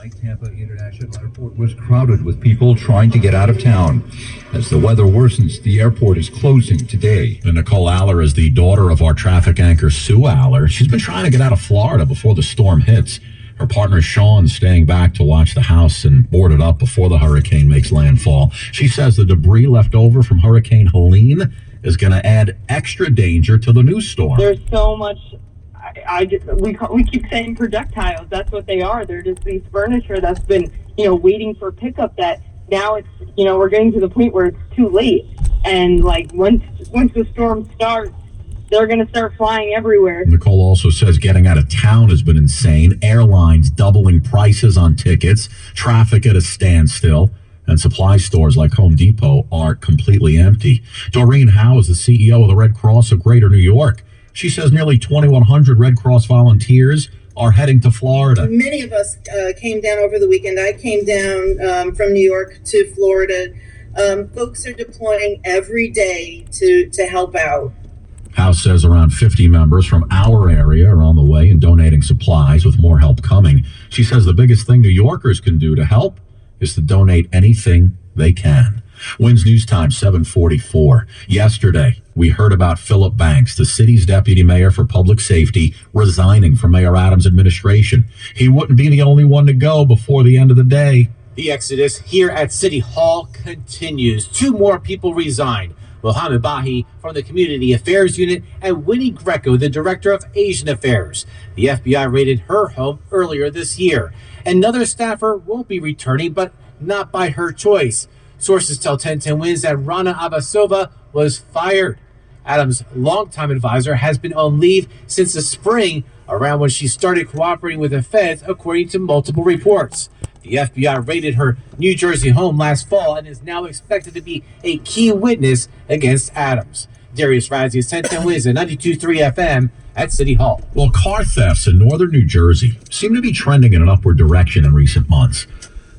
Tonight, Tampa International Airport was crowded with people trying to get out of town. As the weather worsens, the airport is closing today. And Nicole Aller is the daughter of our traffic anchor, Sue Aller. She's been trying to get out of Florida before the storm hits. Her partner, Sean, staying back to watch the house and board it up before the hurricane makes landfall. She says the debris left over from Hurricane Helene is going to add extra danger to the new storm. There's so much. We keep saying projectiles. That's what they are. They're just these furniture that's been, waiting for pickup. That now it's, we're getting to the point where it's too late. And like once the storm starts, they're going to start flying everywhere. Nicole also says getting out of town has been insane. Airlines doubling prices on tickets, traffic at a standstill, and supply stores like Home Depot are completely empty. Doreen Howe is the CEO of the Red Cross of Greater New York. She says nearly 2,100 Red Cross volunteers are heading to Florida. Many of us came down over the weekend. I came down from New York to Florida. Folks are deploying every day to help out. House says around 50 members from our area are on the way and donating supplies, with more help coming. She says the biggest thing New Yorkers can do to help is to donate anything they can. WINS News Time, 7:44. Yesterday, we heard about Philip Banks, the city's deputy mayor for public safety, resigning from Mayor Adams' administration. He wouldn't be the only one to go before the end of the day. The exodus here at City Hall continues. 2 more people resigned. Mohammed Bahi from the Community Affairs Unit and Winnie Greco, the Director of Asian Affairs. The FBI raided her home earlier this year. Another staffer won't be returning, but not by her choice. Sources tell 1010 WINS that Rana Abbasova was fired. Adams' longtime advisor has been on leave since the spring, around when she started cooperating with the feds, according to multiple reports. The FBI raided her New Jersey home last fall and is now expected to be a key witness against Adams. Darius Radzius, 1010 WINS at 92.3 FM at City Hall. Well, car thefts in northern New Jersey seem to be trending in an upward direction in recent months.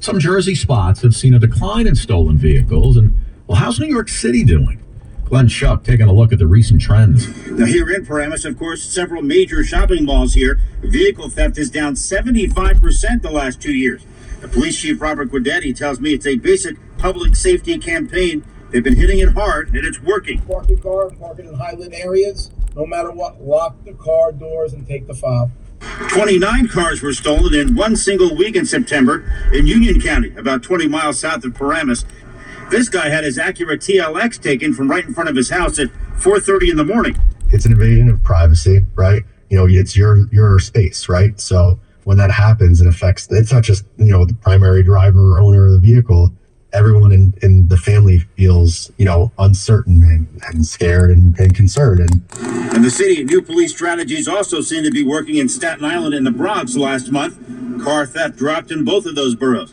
Some Jersey spots have seen a decline in stolen vehicles. And, well, how's New York City doing? Glenn Schuck taking a look at the recent trends. Now, here in Paramus, of course, several major shopping malls here. Vehicle theft is down 75% the last 2 years. The police chief, Robert Guidetti, tells me it's a basic public safety campaign. They've been hitting it hard, and it's working. Park your car, park it in high-lit areas. No matter what, lock the car doors and take the fob. 29 cars were stolen in one single week in September in Union County, about 20 miles south of Paramus. This guy had his Acura TLX taken from right in front of his house at 4:30 in the morning. It's an invasion of privacy, right? It's your space, right? So when that happens, it's not just, the primary driver or owner of the vehicle. Everyone in the family feels, uncertain and scared and concerned. And the city, new police strategies also seem to be working in Staten Island and the Bronx last month. Car theft dropped in both of those boroughs.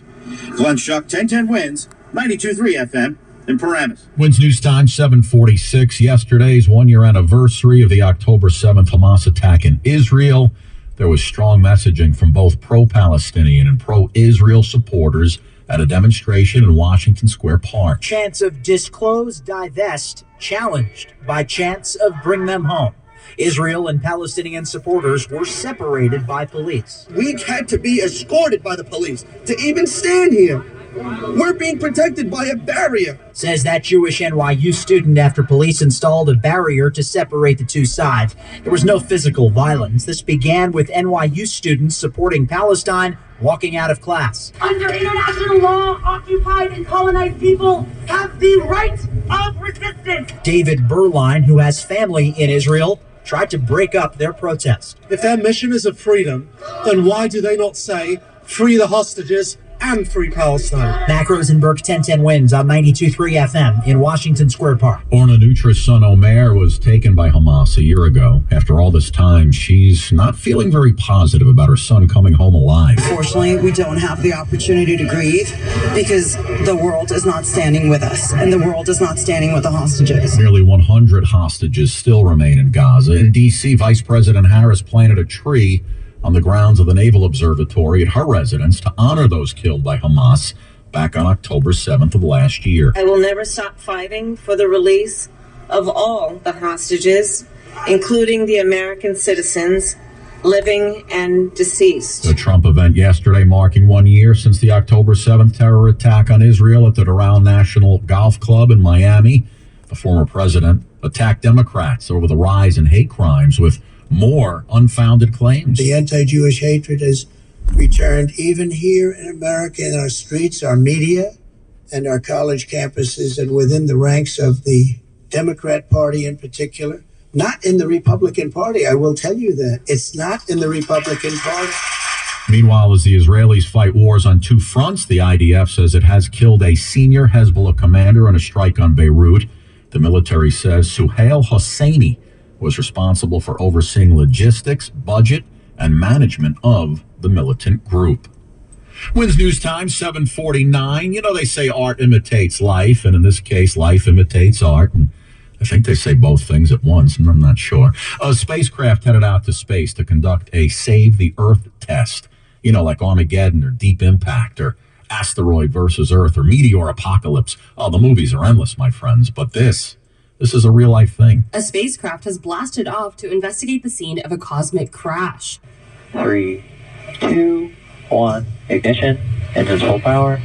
Glenn Schuck, 1010 WINS, 92.3 FM in Paramus. WINS News Time, 7:46. Yesterday's 1-year anniversary of the October 7th Hamas attack in Israel. There was strong messaging from both pro-Palestinian and pro-Israel supporters at a demonstration in Washington Square Park. Chants of disclose, divest, challenged by chants of bring them home. Israel and Palestinian supporters were separated by police. We had to be escorted by the police to even stand here. We're being protected by a barrier, says that Jewish NYU student after police installed a barrier to separate the two sides. There was no physical violence. This began with NYU students supporting Palestine walking out of class. Under international law, occupied and colonized people have the right of resistance. David Berline, who has family in Israel, tried to break up their protest. If their mission is of freedom, then why do they not say, free the hostages and free Palestine? Mac Rosenberg, 1010 WINS on 92.3 FM in Washington Square Park. Orna Nutra's son Omer was taken by Hamas a year ago. After all this time, she's not feeling very positive about her son coming home alive. Unfortunately, we don't have the opportunity to grieve because the world is not standing with us and the world is not standing with the hostages. Nearly 100 hostages still remain in Gaza. In D.C., Vice President Harris planted a tree on the grounds of the Naval Observatory at her residence to honor those killed by Hamas back on October 7th of last year. I will never stop fighting for the release of all the hostages, including the American citizens living and deceased. The Trump event yesterday marking 1 year since the October 7th terror attack on Israel at the Doral National Golf Club in Miami. The former president attacked Democrats over the rise in hate crimes with more unfounded claims. The anti-Jewish hatred has returned even here in America, in our streets, our media, and our college campuses, and within the ranks of the Democrat Party in particular. Not in the Republican Party, I will tell you that. It's not in the Republican Party. Meanwhile, as the Israelis fight wars on two fronts, the IDF says it has killed a senior Hezbollah commander in a strike on Beirut. The military says Suhail Hosseini was responsible for overseeing logistics, budget, and management of the militant group. Wins News Time, 7:49. You know, they say art imitates life, and in this case, life imitates art. And I think they say both things at once, and I'm not sure. A spacecraft headed out to space to conduct a Save the Earth test. You know, like Armageddon or Deep Impact or Asteroid versus Earth or Meteor Apocalypse. Oh, the movies are endless, my friends, but this is a real-life thing. A spacecraft has blasted off to investigate the scene of a cosmic crash. 3, 2, 1, ignition, engines full power,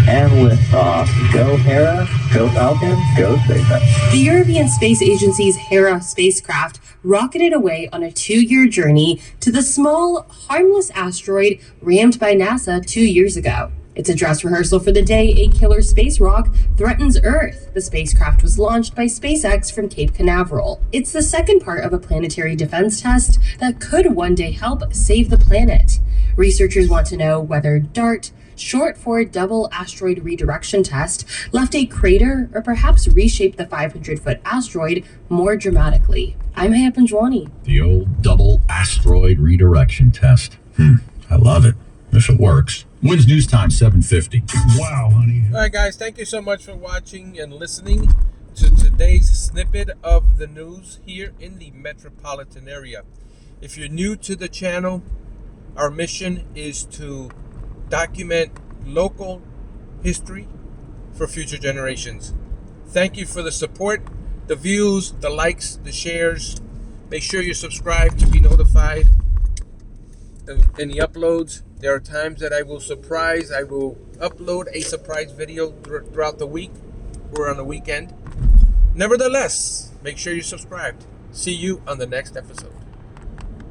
and liftoff. Go Hera, go Falcon, go SpaceX. The European Space Agency's Hera spacecraft rocketed away on a 2-year journey to the small, harmless asteroid rammed by NASA 2 years ago. It's a dress rehearsal for the day a killer space rock threatens Earth. The spacecraft was launched by SpaceX from Cape Canaveral. It's the second part of a planetary defense test that could one day help save the planet. Researchers want to know whether DART, short for Double Asteroid Redirection Test, left a crater or perhaps reshaped the 500-foot asteroid more dramatically. I'm Haya Panjwani. The old Double Asteroid Redirection Test. I love it, if it works. Wins News Time, 7:50. Wow, honey. All right, guys, thank you so much for watching and listening to today's snippet of the news here in the metropolitan area. If you're new to the channel, our mission is to document local history for future generations. Thank you for the support, the views, the likes, the shares. Make sure you're subscribed to be notified of any uploads. There are times that I will upload a surprise video throughout the week or on the weekend. Nevertheless, make sure you're subscribed. See you on the next episode.